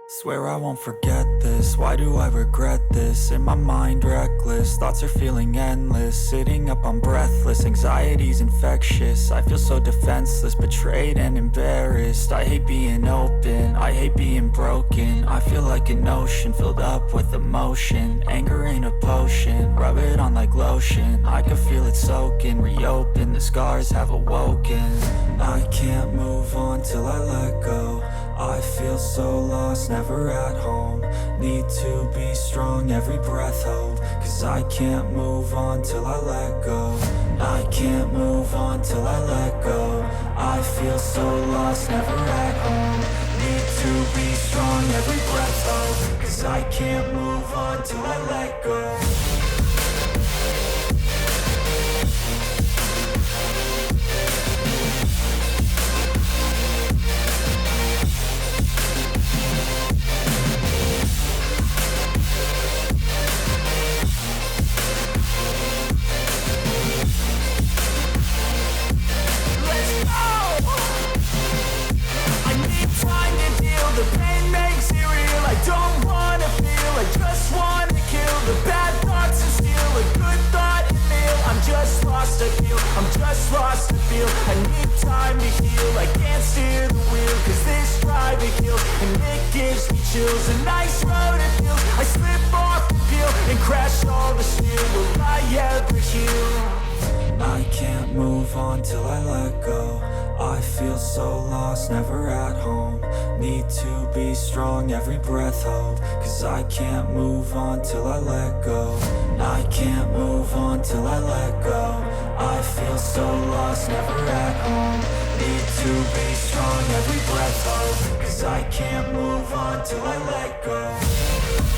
Swear I won't forget this, why do I regret this? In my mind reckless, thoughts are feeling endless. Sitting up I'm breathless, anxiety's infectious. I feel so defenseless, betrayed and embarrassed. I hate being open, I hate being broken. I feel like an ocean filled up with emotion. Anger ain't a potion, rub it on like lotion. I can feel it soaking, reopen, the scars have awoken. I can't move on till I let go. I feel so lost, never at home. Need to be strong, every breath hold. Cause I can't move on till I let go. I can't move on till I let go. I feel so lost, never at home. Need to be strong, every breath hold. Cause I can't move on till I let go. The pain makes it real, I don't wanna feel, I just wanna kill the bad thoughts and steal a good thought and meal. I'm just lost, I feel, I'm just lost, I feel. I need time to heal, I can't steer the wheel. Cause this drive to kill, and it gives me chills. A nice road it feels, I slip off the peel and crash all the steel. Will I ever heal? I can't move on till I let go. I feel so lost, never at home. Need to be strong, every breath hold. Cause I can't move on till I let go. I can't move on till I let go. I feel so lost, never at home. Need to be strong, every breath hold. Cause I can't move on till I let go.